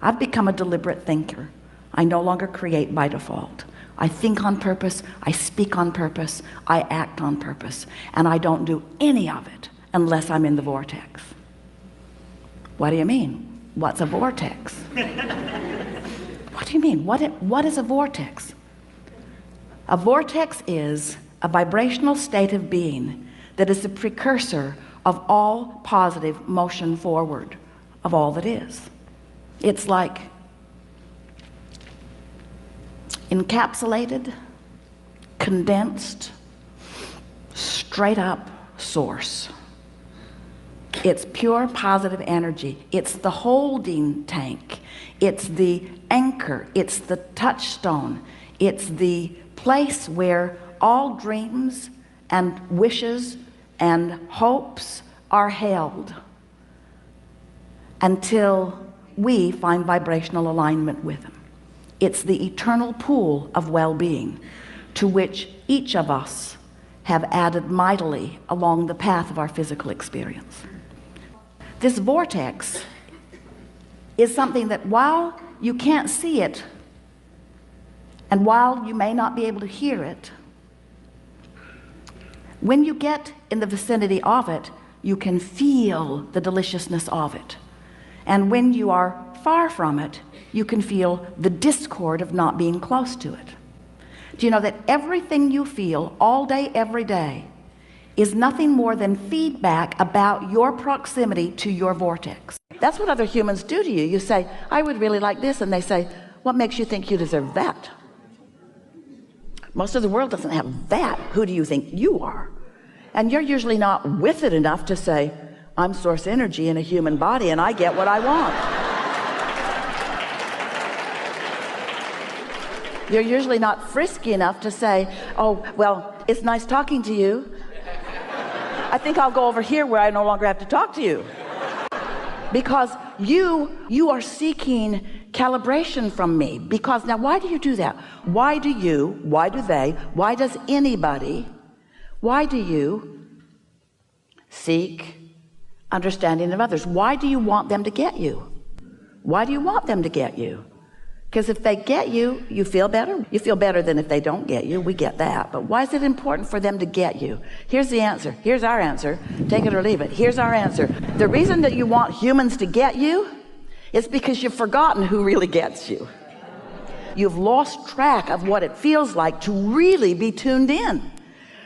I've become a deliberate thinker. I no longer create by default. I think on purpose, I speak on purpose, I act on purpose, and I don't do any of it unless I'm in the vortex. What do you mean? What's a vortex? What do you mean? What is a vortex? A vortex is a vibrational state of being that is the precursor of all positive motion forward of all that is. It's like encapsulated, condensed, straight up source. It's pure positive energy. It's the holding tank. It's the anchor. It's the touchstone. It's the place where all dreams and wishes and hopes are held until we find vibrational alignment with them. It's the eternal pool of well-being to which each of us have added mightily along the path of our physical experience. This vortex is something that, while you can't see it and while you may not be able to hear it, when you get in the vicinity of it, you can feel the deliciousness of it. And when you are far from it, you can feel the discord of not being close to it. Do you know that everything you feel all day, every day, is nothing more than feedback about your proximity to your vortex? That's what other humans do to you. You say, I would really like this, and they say, what makes you think you deserve that? Most of the world doesn't have that. Who do you think you are? And you're usually not with it enough to say, I'm source energy in a human body and I get what I want. You're usually not frisky enough to say, oh, well, it's nice talking to you. I think I'll go over here where I no longer have to talk to you. Because you are seeking calibration from me. Because now, why do you do that? Why do they, why does anybody, why do you seek understanding of others? Why do you want them to get you? Why do you want them to get you? Because if they get you, you feel better. You feel better than if they don't get you. We get that. But why is it important for them to get you? Here's the answer. Here's our answer. Take it or leave it. Here's our answer. The reason that you want humans to get you is because you've forgotten who really gets you. You've lost track of what it feels like to really be tuned in.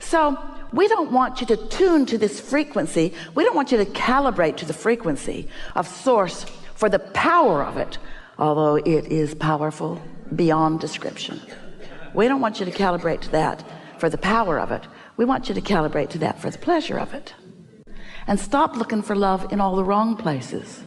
So we don't want you to tune to this frequency. We don't want you to calibrate to the frequency of source for the power of it, although it is powerful beyond description. We don't want you to calibrate to that for the power of it. We want you to calibrate to that for the pleasure of it. And stop looking for love in all the wrong places.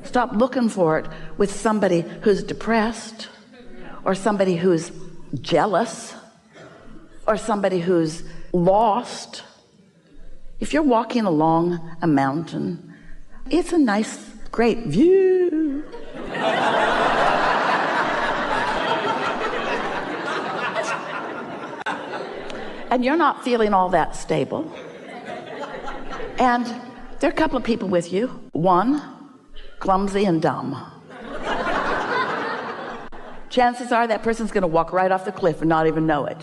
Stop looking for it with somebody who's depressed, or somebody who's jealous, or somebody who's lost. If you're walking along a mountain, it's a nice, great view. And you're not feeling all that stable, and there are a couple of people with you. One, clumsy and dumb. Chances are that person's going to walk right off the cliff and not even know it.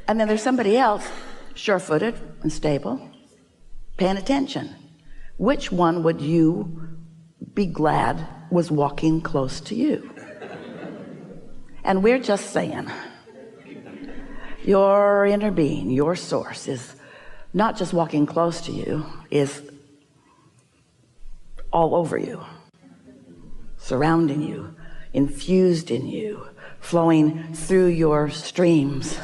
And then there's somebody else, sure-footed and stable, paying attention. Which one would you be glad was walking close to you? And we're just saying, your inner being, your source, is not just walking close to you, is all over you, surrounding you, infused in you, flowing through your streams,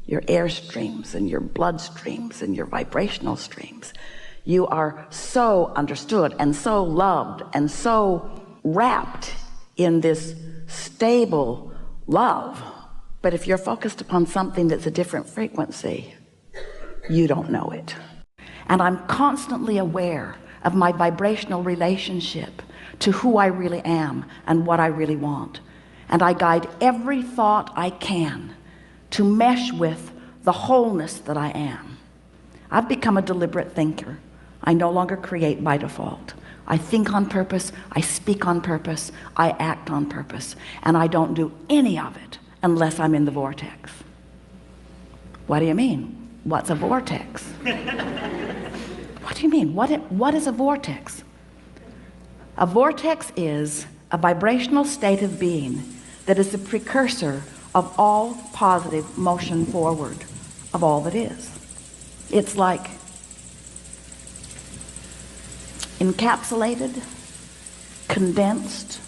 your air streams and your blood streams and your vibrational streams. You are so understood and so loved and so wrapped in this stable love. But if you're focused upon something that's a different frequency, you don't know it. And I'm constantly aware of my vibrational relationship to who I really am and what I really want. And I guide every thought I can to mesh with the wholeness that I am. I've become a deliberate thinker. I no longer create by default. I think on purpose, I speak on purpose, I act on purpose, and I don't do any of it unless I'm in the vortex. What do you mean? What's a vortex? What do you mean? What is a vortex? A vortex is a vibrational state of being that is the precursor of all positive motion forward of all that is. It's like encapsulated, condensed,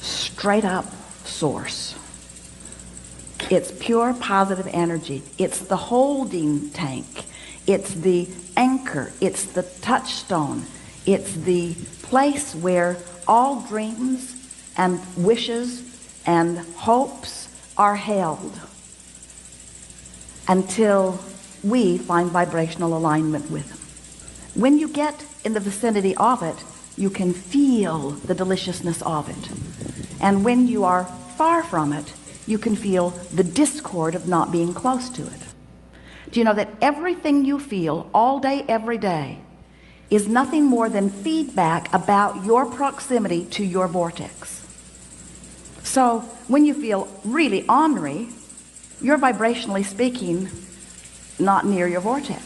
straight up source. It's pure positive energy. It's the holding tank. It's the anchor. It's the touchstone. It's the place where all dreams and wishes and hopes are held until we find vibrational alignment with them. When you get in the vicinity of it, you can feel the deliciousness of it. And when you are far from it, you can feel the discord of not being close to it. Do you know that everything you feel all day, every day, is nothing more than feedback about your proximity to your vortex? So when you feel really ornery, you're vibrationally speaking not near your vortex.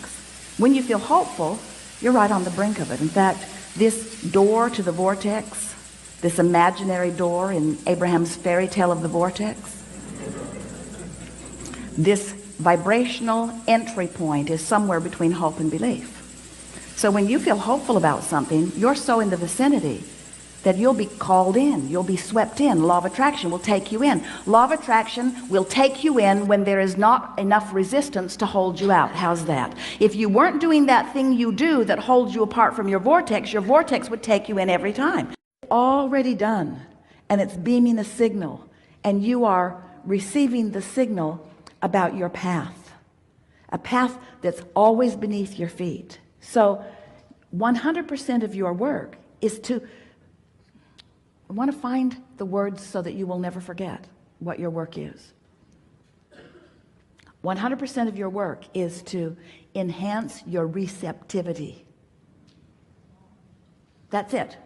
When you feel hopeful, you're right on the brink of it. In fact, this door to the vortex, this imaginary door in Abraham's fairy tale of the vortex, this vibrational entry point is somewhere between hope and belief. So when you feel hopeful about something, you're so in the vicinity that you'll be called in, you'll be swept in. Law of attraction will take you in. Law of attraction will take you in when there is not enough resistance to hold you out. How's that? If you weren't doing that thing you do that holds you apart from your vortex would take you in every time. Already done, and it's beaming a signal, and you are receiving the signal about your path, a path that's always beneath your feet. So 100% of your work is to want to find the words so that you will never forget what your work is. 100% of your work is to enhance your receptivity. That's it.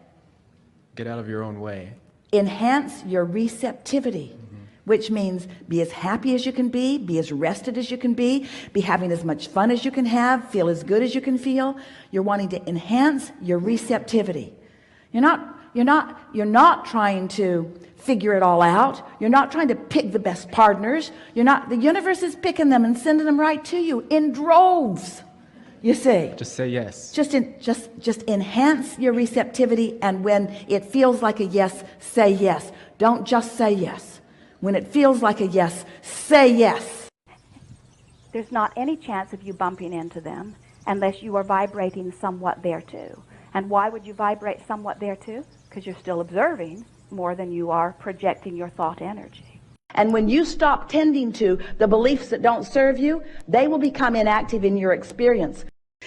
Get out of your own way. Enhance your receptivity. Which means be as happy as you can be as rested as you can be having as much fun as you can have, feel as good as you can feel. You're wanting to enhance your receptivity. You're not trying to figure it all out. You're not trying to pick the best partners. The universe is picking them and sending them right to you in droves. You see, just say yes. Just enhance your receptivity, and when it feels like a yes, say yes. Don't just say yes. When it feels like a yes, say yes. There's not any chance of you bumping into them unless you are vibrating somewhat there too. And why would you vibrate somewhat there too? Because you're still observing more than you are projecting your thought energy. And when you stop tending to the beliefs that don't serve you, they will become inactive in your experience.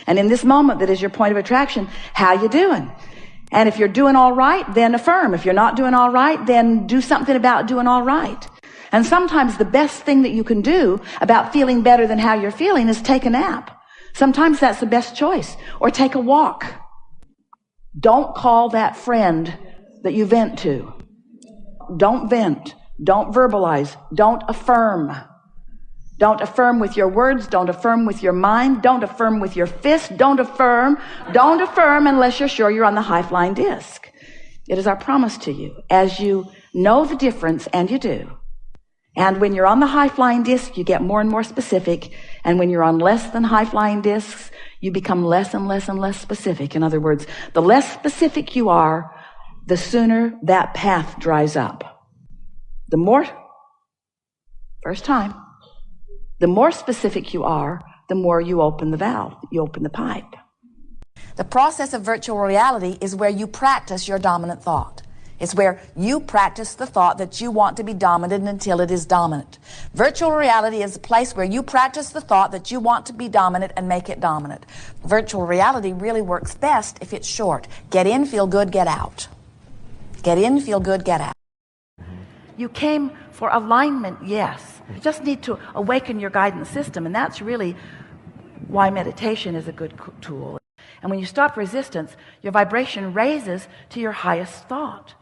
And in this moment that is your point of attraction, how you doing? And if you're doing all right, then affirm. If you're not doing all right, then do something about doing all right. And sometimes the best thing that you can do about feeling better than how you're feeling is take a nap. Sometimes that's the best choice. Or take a walk. Don't call that friend that you vent to. Don't vent. Don't verbalize. Don't affirm. Don't affirm with your words. Don't affirm with your mind. Don't affirm with your fist. Don't affirm. Don't affirm unless you're sure you're on the high flying disc. It is our promise to you. As you know the difference, and you do. And when you're on the high flying disc, you get more and more specific. And when you're on less than high flying discs, you become less and less and less specific. In other words, the less specific you are, the sooner that path dries up. The more specific you are, the more you open the valve, you open the pipe. The process of virtual reality is where you practice your dominant thought. It's where you practice the thought that you want to be dominant until it is dominant. Virtual reality is a place where you practice the thought that you want to be dominant and make it dominant. Virtual reality really works best if it's short. Get in, feel good, get out. Get in, feel good, get out. You came for alignment, yes. You just need to awaken your guidance system, and that's really why meditation is a good tool. And when you stop resistance, your vibration raises to your highest thought.